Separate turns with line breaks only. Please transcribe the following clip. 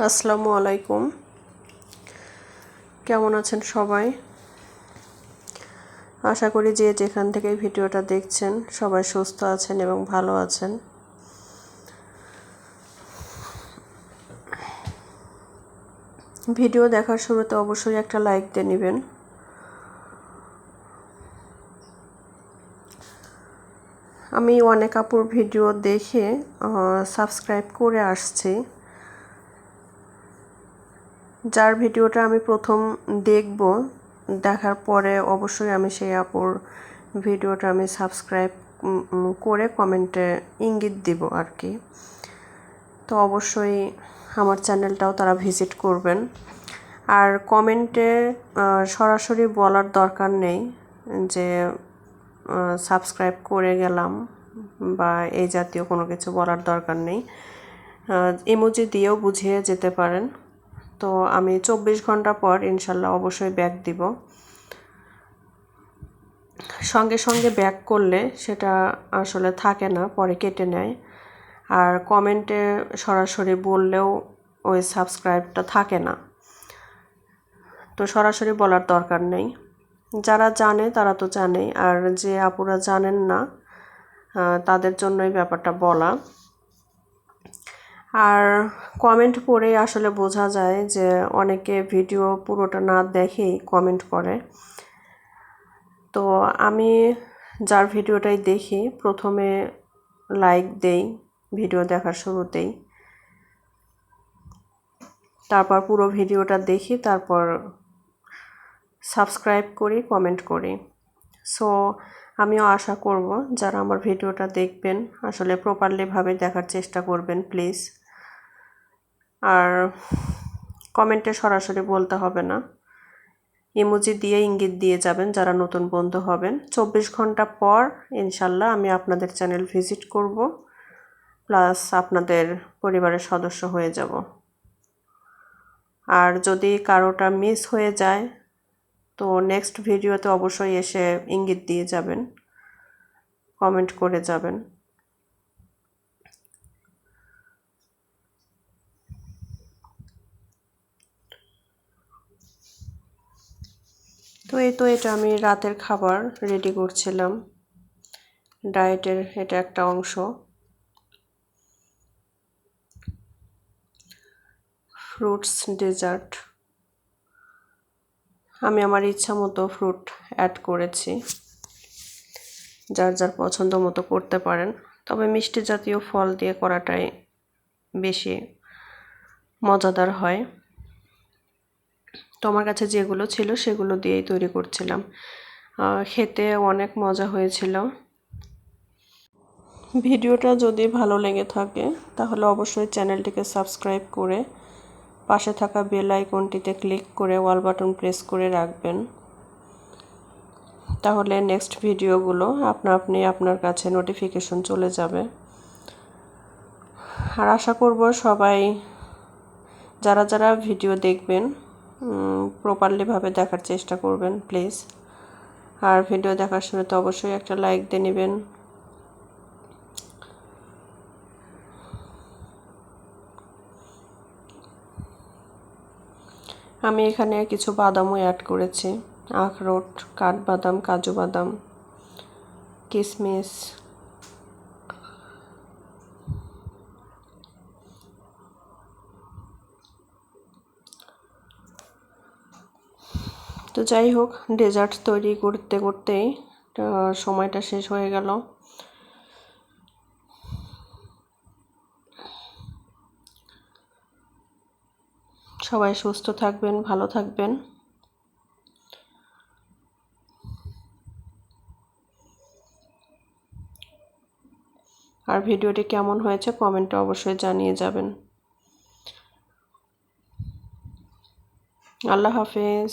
আসসালামু আলাইকুম। কেমন আছেন সবাই? আশা করি যে যেখান থেকে ভিডিওটা দেখছেন সবাই সুস্থ আছেন এবং ভালো আছেন। ভিডিও দেখার শুরুতে অবশ্যই একটা লাইক দিয়ে নেবেন। আমি অনেক আপুর ভিডিও দেখে সাবস্ক্রাইব করে আসছি। যার ভিডিওটা আমি প্রথম দেখব, দেখার পরে অবশ্যই আমি সেই আপুর ভিডিওটা আমি সাবস্ক্রাইব করে কমেন্টে ইঙ্গিত দিব আর কি। তো অবশ্যই আমার চ্যানেলটাও তারা ভিজিট করবেন। আর কমেন্টে সরাসরি বলার দরকার নেই যে সাবস্ক্রাইব করে গেলাম বা এই জাতীয় কোনো কিছু বলার দরকার নেই। ইমোজি দিয়েও বুঝিয়ে যেতে পারেন। তো আমি 24 ঘন্টা পর ইনশাল্লাহ অবশ্যই ব্যাক দিব। সঙ্গে সঙ্গে ব্যাক করলে সেটা আসলে থাকে না, পরে কেটে নেয়। আর কমেন্টে সরাসরি বললেও ওই সাবস্ক্রাইবটা থাকে না। তো সরাসরি বলার দরকার নেই। যারা জানে তারা তো জানেই, আর যে আপুরা জানেন না তাদের জন্যই ব্যাপারটা বলা। আর কমেন্ট পড়ে আসলে বোঝা যায় যে অনেকে ভিডিও পুরোটা না দেখেই কমেন্ট করে। তো আমি যার ভিডিওটাই দেখি প্রথমে লাইক দেই ভিডিও দেখার শুরুতেই, তারপর পুরো ভিডিওটা দেখি, তারপর সাবস্ক্রাইব করি, কমেন্ট করি। সো আমিও আশা করব যারা আমার ভিডিওটা দেখবেন আসলে প্রপারলিভাবে দেখার চেষ্টা করবেন প্লিজ। আর কমেন্টে সরাসরি বলতে হবে না, ইমোজি দিয়ে ইঙ্গিত দিয়ে যাবেন যারা নতুন বন্ধু হবেন। 24 ঘন্টা পর ইনশাল্লাহ আমি আপনাদের চ্যানেল ভিজিট করব, প্লাস আপনাদের পরিবারের সদস্য হয়ে যাব। আর যদি কারোটা মিস হয়ে যায় তো নেক্সট ভিডিওতে অবশ্যই এসে ইঙ্গিত দিয়ে যাবেন, কমেন্ট করে যাবেন। তো এটা আমি রাতের খাবার রেডি করছিলাম, ডায়েটের এটা একটা অংশ। ফ্রুটস ডেজার্ট আমি আমার ইচ্ছা মতো ফ্রুট অ্যাড করেছি, যার যার পছন্দ মতো করতে পারেন। তবে মিষ্টি জাতীয় ফল দিয়ে করাটাই বেশি মজাদার হয়। তো আমার কাছে যেগুলো ছিল সেগুলো দিয়েই তৈরি করছিলাম। খেতে অনেক মজা হয়েছিল। ভিডিওটা যদি ভালো লেগে থাকে তাহলে অবশ্যই চ্যানেলটিকে সাবস্ক্রাইব করে পাশে থাকা বেল আইকনটিতে ক্লিক করে অল বাটন প্রেস করে রাখবেন। তাহলে নেক্সট ভিডিওগুলো আপনি আপনার কাছে নোটিফিকেশন চলে যাবে। আর আশা করব সবাই যারা যারা ভিডিও দেখবেন প্রপারলিভাবে দেখার চেষ্টা করবেন প্লিজ। আর ভিডিও দেখার শুরুতে অবশ্যই একটা লাইক দিয়ে নেবেন। আমি এখানে কিছু বাদামও অ্যাড করেছি, আখরোট, কাঠবাদাম, কাজু বাদাম, কিশমিশ। তো যাই হোক, ডেজার্ট তৈরি করতে করতেই সময়টা শেষ হয়ে গেল। সবাই সুস্থ থাকবেন, ভালো থাকবেন। আর ভিডিওটি কেমন হয়েছে কমেন্টে অবশ্যই জানিয়ে যাবেন। আল্লাহ হাফেজ।